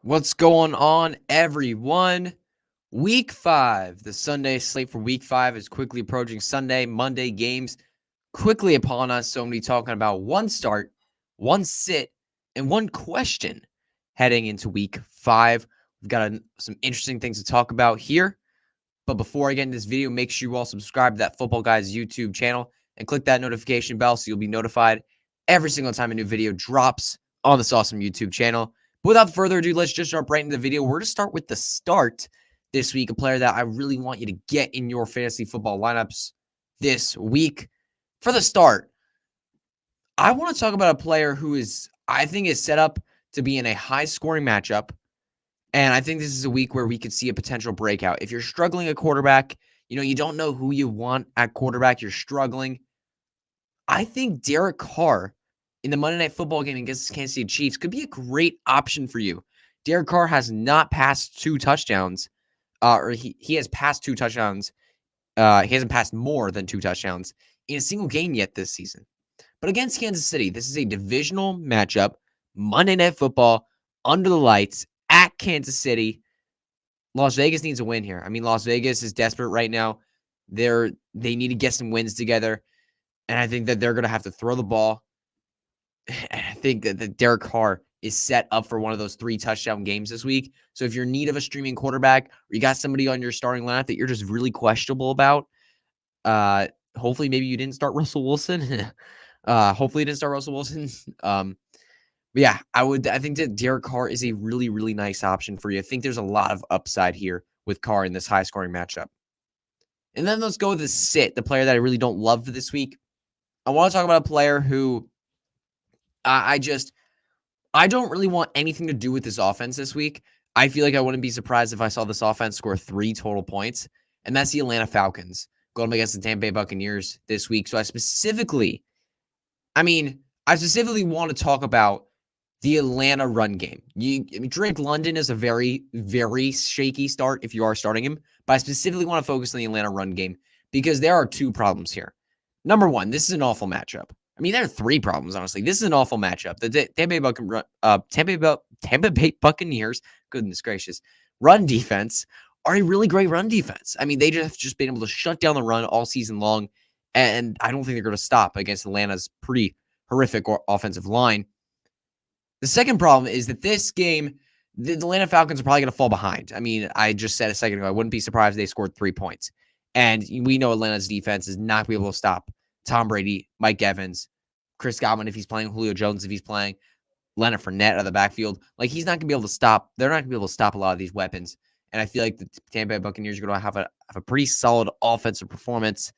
What's going on, everyone? Week 5, the Sunday slate for Week 5 is quickly approaching. Sunday, Monday games quickly upon us. So I'm going to be talking about one start, one sit, and one question heading into Week 5. We've got some interesting things to talk about here. But before I get into this video, make sure you all subscribe to that Football Guys YouTube channel and click that notification bell so you'll be notified every single time a new video drops on this awesome YouTube channel. But without further ado, let's just jump right into the video. We're going to start with the start this week, a player that I really want you to get in your fantasy football lineups this week. For the start, I want to talk about a player who I think is set up to be in a high-scoring matchup. And I think this is a week where we could see a potential breakout. If you're struggling at quarterback, you don't know who you want at quarterback, you're struggling. I think Derek Carr in the Monday Night Football game against the Kansas City Chiefs could be a great option for you. Derek Carr has not passed 2 touchdowns, or he has passed 2 touchdowns. He hasn't passed more than 2 touchdowns in a single game yet this season. But against Kansas City, this is a divisional matchup, Monday Night Football, under the lights, at Kansas City. Las Vegas needs a win here. I mean, Las Vegas is desperate right now. They need to get some wins together. And I think that they're going to have to throw the ball. And I think that Derek Carr is set up for one of those 3 touchdown games this week. So if you're in need of a streaming quarterback, or you got somebody on your starting lineup that you're just really questionable about, hopefully maybe you didn't start Russell Wilson. Hopefully you didn't start Russell Wilson. But yeah, I think that Derek Carr is a really, really nice option for you. I think there's a lot of upside here with Carr in this high-scoring matchup. And then let's go with the sit, the player that I really don't love for this week. I want to talk about a player who I don't really want anything to do with this offense this week. I feel like I wouldn't be surprised if I saw this offense score 3 total points, and that's the Atlanta Falcons going up against the Tampa Bay Buccaneers this week. So I specifically want to talk about the Atlanta run game. Drake London is a very, very shaky start if you are starting him, but I specifically want to focus on the Atlanta run game because there are 2 problems here. Number 1, this is an awful matchup. I mean, there are 3 problems, honestly. This is an awful matchup. The Tampa Bay Buccaneers, goodness gracious, run defense are a really great run defense. I mean, they just been able to shut down the run all season long, and I don't think they're going to stop against Atlanta's pretty horrific offensive line. The second problem is that this game, the Atlanta Falcons are probably going to fall behind. I mean, I just said a second ago, I wouldn't be surprised if they scored 3 points. And we know Atlanta's defense is not going to be able to stop Tom Brady, Mike Evans, Chris Godwin if he's playing, Julio Jones if he's playing, Leonard Fournette out of the backfield. Like, he's not going to be able to stop. They're not going to be able to stop a lot of these weapons. And I feel like the Tampa Bay Buccaneers are going to have a pretty solid offensive performance,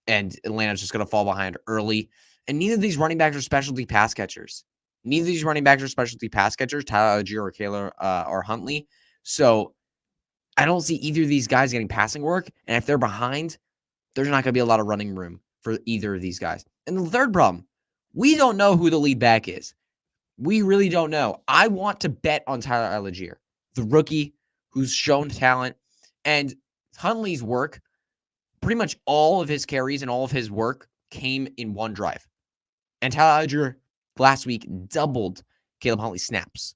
and Atlanta's just going to fall behind early. And neither of these running backs are specialty pass catchers. Tyler Allgeier or Huntley. So I don't see either of these guys getting passing work. And if they're behind, there's not going to be a lot of running room for either of these guys. And the third problem, we don't know who the lead back is. We really don't know. I want to bet on Tyler Allgeier, the rookie who's shown talent. And Huntley's work, pretty much all of his carries and all of his work came in one drive. And Tyler Allgeier last week doubled Caleb Huntley's snaps.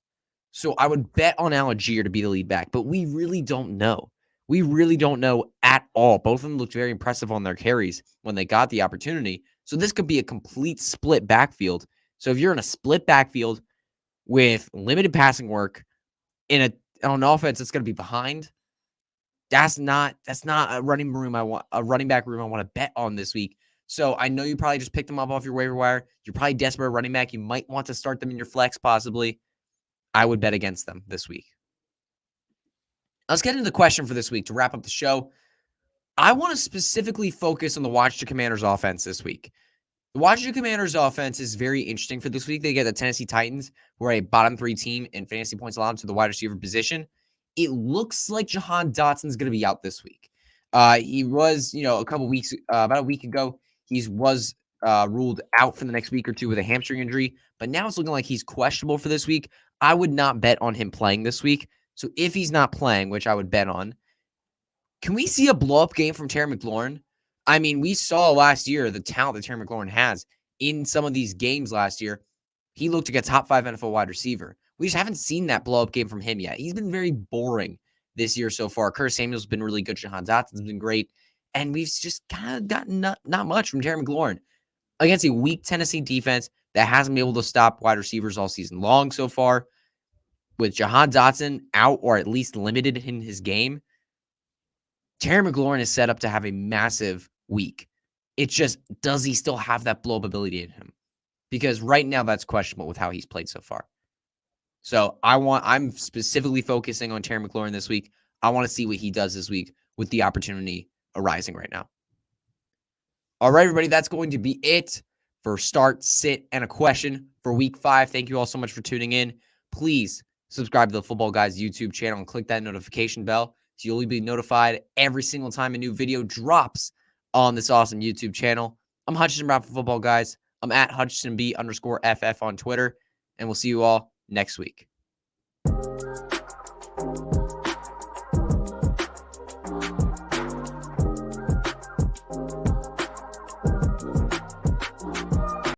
So I would bet on Allgeier to be the lead back, but we really don't know. We really don't know at all. Both of them looked very impressive on their carries when they got the opportunity. So this could be a complete split backfield. So if you're in a split backfield with limited passing work on an offense that's going to be behind, that's not a running back room I want to bet on this week. So I know you probably just picked them up off your waiver wire. You're probably desperate running back. You might want to start them in your flex possibly. I would bet against them this week. Let's get into the question for this week to wrap up the show. I want to specifically focus on the Washington Commanders offense this week. The Washington Commanders offense is very interesting for this week. They get the Tennessee Titans, who are a bottom 3 team in fantasy points allowed to the wide receiver position. It looks like Jahan Dotson's going to be out this week. He was, about a week ago, he was ruled out for the next week or 2 with a hamstring injury, but now it's looking like he's questionable for this week. I would not bet on him playing this week. So if he's not playing, which I would bet on, can we see a blow-up game from Terry McLaurin? I mean, we saw last year the talent that Terry McLaurin has in some of these games last year. He looked like a top 5 NFL wide receiver. We just haven't seen that blow up game from him yet. He's been very boring this year so far. Curtis Samuel's been really good. Jahan Dotson's been great. And we've just kind of gotten not much from Terry McLaurin against a weak Tennessee defense that hasn't been able to stop wide receivers all season long so far. With Jahan Dotson out or at least limited in his game, Terry McLaurin is set up to have a massive week. It's just, does he still have that blow-up ability in him? Because right now that's questionable with how he's played so far. So I'm specifically focusing on Terry McLaurin this week. I want to see what he does this week with the opportunity arising right now. All right, everybody, that's going to be it for start, sit, and a question for week 5. Thank you all so much for tuning in. Please subscribe to the Football Guys YouTube channel and click that notification bell so you'll be notified every single time a new video drops on this awesome YouTube channel. I'm Hutchinson Brown for Football Guys. I'm at HutchinsonB_FF on Twitter, and we'll see you all next week.